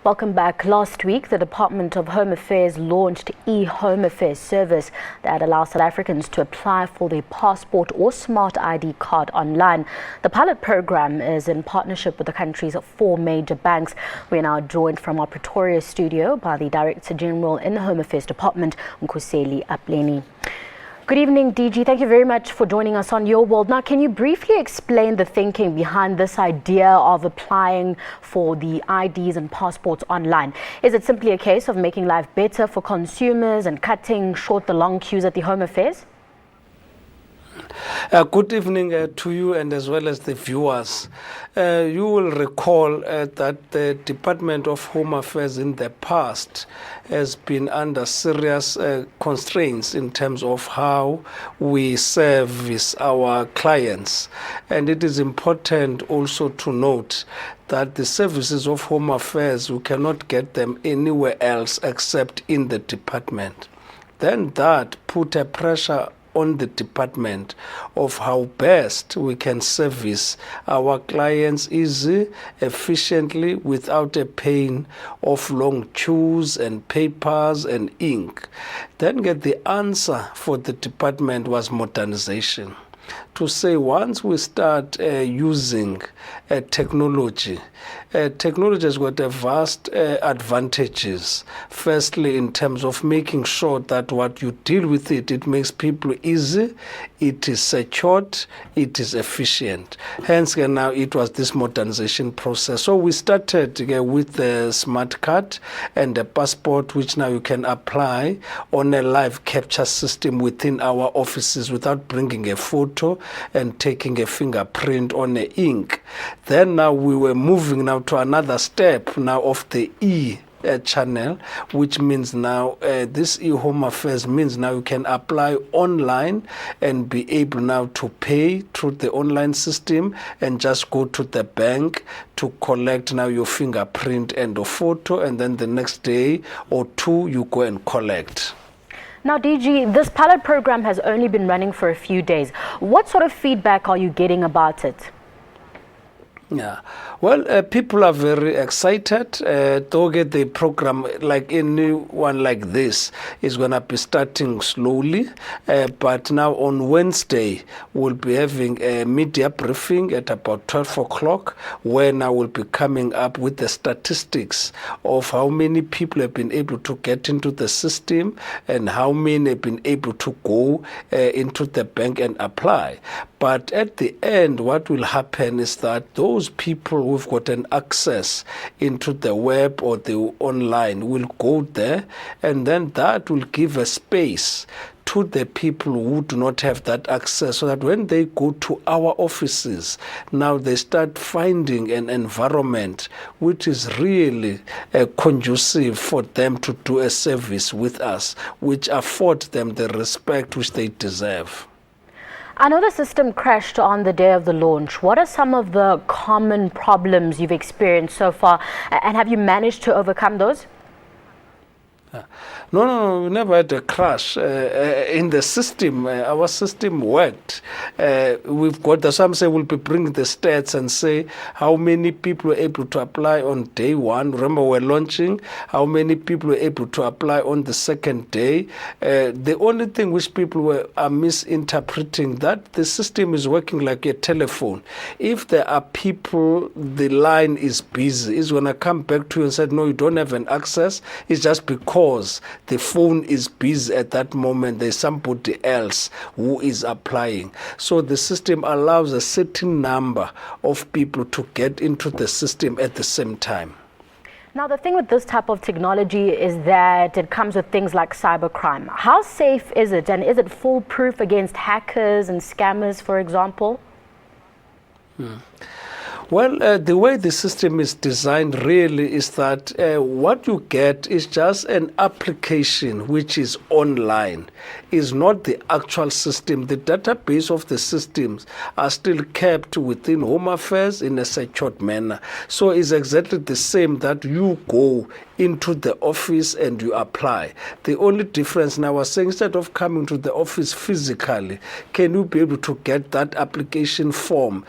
Welcome back. Last week, the Department of Home Affairs launched eHome Affairs service that allows South Africans to apply for their passport or smart ID card online. The pilot program is in partnership with the country's 4 major banks. We are now joined from our Pretoria studio by the Director General in the Home Affairs Department, Mkuseli Apleni. Good evening, DG. Thank you very much for joining us on Your World. Now, can you briefly explain the thinking behind this idea of applying for the IDs and passports online? Is it simply a case of making life better for consumers and cutting short the long queues at the Home Affairs? Good evening to you and as well as the viewers. You will recall that the Department of Home Affairs in the past has been under serious constraints in terms of how we service our clients. And it is important also to note that the services of Home Affairs, we cannot get them anywhere else except in the department. Then that put a pressure on the department of how best we can service our clients easy, efficiently, without a pain of long queues and papers and ink. Then the answer for the department was modernization. To say once we start using technology, technology has got a vast advantages. Firstly, in terms of making sure that what you deal with it makes people easy, it is secured, it is efficient. Hence, now it was this modernization process. So we started with the smart card and the passport, which now you can apply on a live capture system within our offices without bringing a photo and taking a fingerprint on the ink. Then now we were moving now to another step now of the channel, which means now this eHome Affairs means now you can apply online and be able now to pay through the online system and just go to the bank to collect now your fingerprint and a photo, and then the next day or two you go and collect. Now, DG, this pilot program has only been running for a few days. What sort of feedback are you getting about it? Yeah, well, people are very excited. The program, like anyone like this, is going to be starting slowly. But now on Wednesday, we'll be having a media briefing at about 12 o'clock, where now we'll be coming up with the statistics of how many people have been able to get into the system and how many have been able to go into the bank and apply. But at the end, what will happen is that those people who've gotten access into the web or the online will go there, and then that will give a space to the people who do not have that access, so that when they go to our offices, now they start finding an environment which is really conducive for them to do a service with us, which afford them the respect which they deserve. I know the system crashed on the day of the launch. What are some of the common problems you've experienced so far, and have you managed to overcome those? No, we never had a crash in the system. Our system worked. We've got, that's why I'm saying we'll be bringing the stats and say how many people were able to apply on day one. Remember, we're launching, how many people were able to apply on the second day. The only thing which people are misinterpreting, that the system is working like a telephone. If there are people, the line is busy, it's going to come back to you and say, no, you don't have an access. It's just because the phone is busy at that moment. There's somebody else who is applying. So the system allows a certain number of people to get into the system at the same time. Now, the thing with this type of technology is that it comes with things like cybercrime. How safe is it, and is it foolproof against hackers and scammers, for example? Well, the way the system is designed really is that what you get is just an application which is online, is not the actual system. The database of the systems are still kept within Home Affairs in a secured manner. So it's exactly the same that you go into the office and you apply. The only difference now, I was saying, instead of coming to the office physically, can you be able to get that application form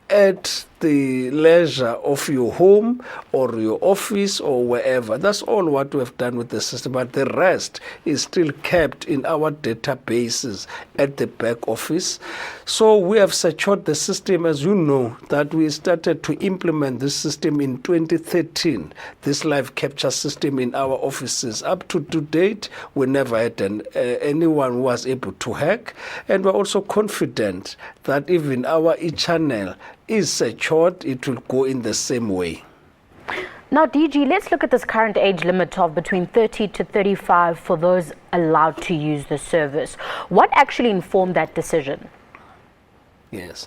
at the leisure of your home or your office or wherever. That's all what we have done with the system, but the rest is still kept in our databases at the back office. So we have secured the system, as you know, that we started to implement this system in 2013, this live capture system in our offices. Up to date, we never had anyone who was able to hack, and we're also confident that even our e-channel is secured, it will go in the same way. Now, DG, let's look at this current age limit of between 30 to 35 for those allowed to use the service. What actually informed that decision? Yes.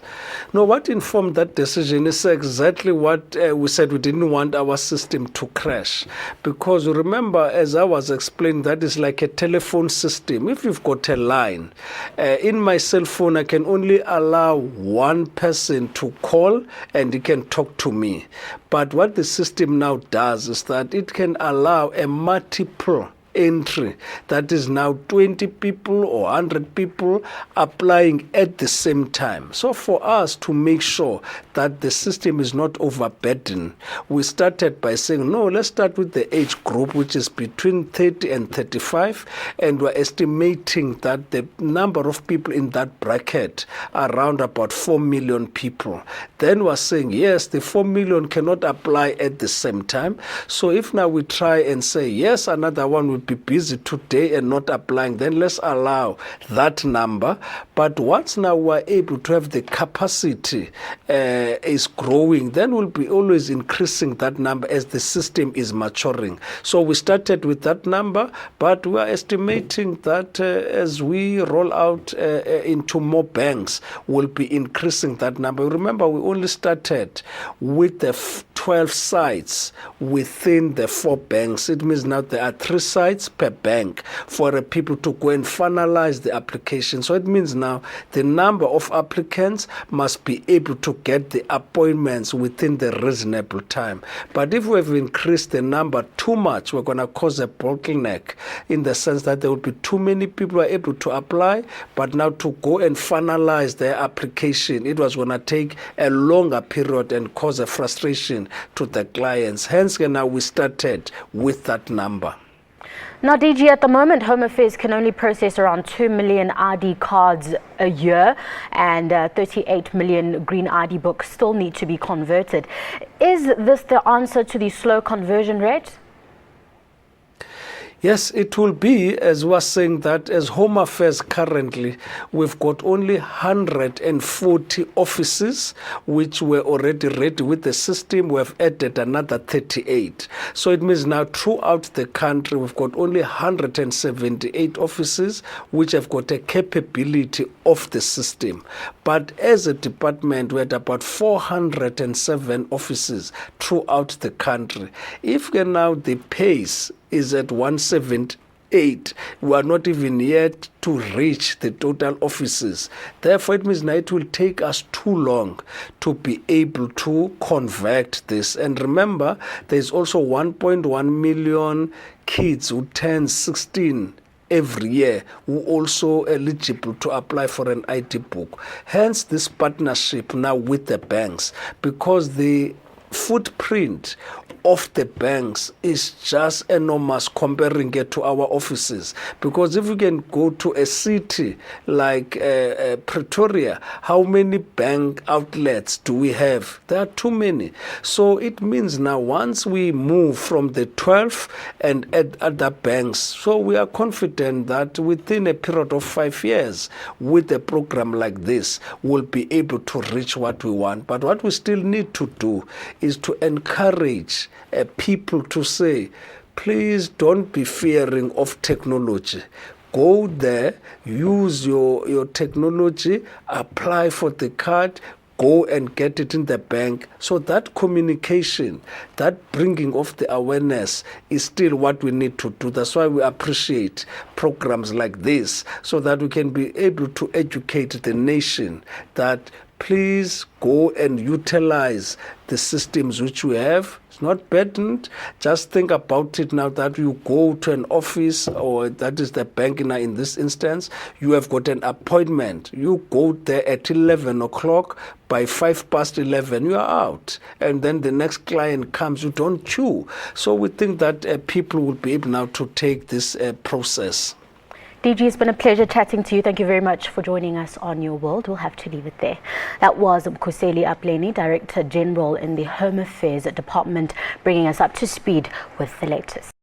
No, what informed that decision is exactly what we said. We didn't want our system to crash. Because remember, as I was explaining, that is like a telephone system. If you've got a line, in my cell phone, I can only allow one person to call and he can talk to me. But what the system now does is that it can allow a multiple entry, that is now 20 people or 100 people applying at the same time. So for us to make sure that the system is not overburdened, we started by saying, no, let's start with the age group, which is between 30 and 35, and we're estimating that the number of people in that bracket are around about 4 million people. Then we're saying, yes, the 4 million cannot apply at the same time. So if now we try and say, yes, another one will be busy today and not applying, then let's allow that number. But once now we're able to have the capacity is growing, then we'll be always increasing that number as the system is maturing. So we started with that number, but we are estimating that as we roll out into more banks, we'll be increasing that number. Remember, we only started with the 12 sites within the 4 banks. It means now there are 3 sites per bank for people to go and finalize the application. So it means now the number of applicants must be able to get the appointments within the reasonable time. But if we have increased the number too much, we're going to cause a bottleneck in the sense that there will be too many people who are able to apply, but now to go and finalize their application, it was going to take a longer period and cause a frustration to the clients. Hence, now we started with that number. Now, DG, at the moment, Home Affairs can only process around 2 million ID cards a year, and 38 million green ID books still need to be converted. Is this the answer to the slow conversion rate? Yes, it will be, as we are saying, that as Home Affairs currently, we've got only 140 offices which were already ready with the system. We have added another 38. So it means now throughout the country, we've got only 178 offices which have got a capability of the system. But as a department, we had about 407 offices throughout the country. If now the pace is at 178, we are not even yet to reach the total offices. Therefore, it means now it will take us too long to be able to convert this. And remember, there's also 1.1 million kids who turn 16 every year who also eligible to apply for an ID book. Hence this partnership now with the banks, because the footprint of the banks is just enormous comparing it to our offices. Because if you can go to a city like Pretoria, how many bank outlets do we have? There are too many. So it means now once we move from the 12 and add other banks, so we are confident that within a period of 5 years with a program like this, we'll be able to reach what we want. But what we still need to do is to encourage people to say, please don't be fearing of technology. Go there, use your technology, apply for the card, go and get it in the bank. So that communication, that bringing of the awareness is still what we need to do. That's why we appreciate programs like this, so that we can be able to educate the nation that please go and utilize the systems which we have, It's not burdened. Just think about it now that you go to an office, or that is the bank in this instance, you have got an appointment. You go there at 11 o'clock, by 11:05, you are out. And then the next client comes, you don't queue. So we think that people will be able now to take this process. DG, it's been a pleasure chatting to you. Thank you very much for joining us on Your World. We'll have to leave it there. That was Mkuseli Apleni, Director General in the Home Affairs Department, bringing us up to speed with the latest.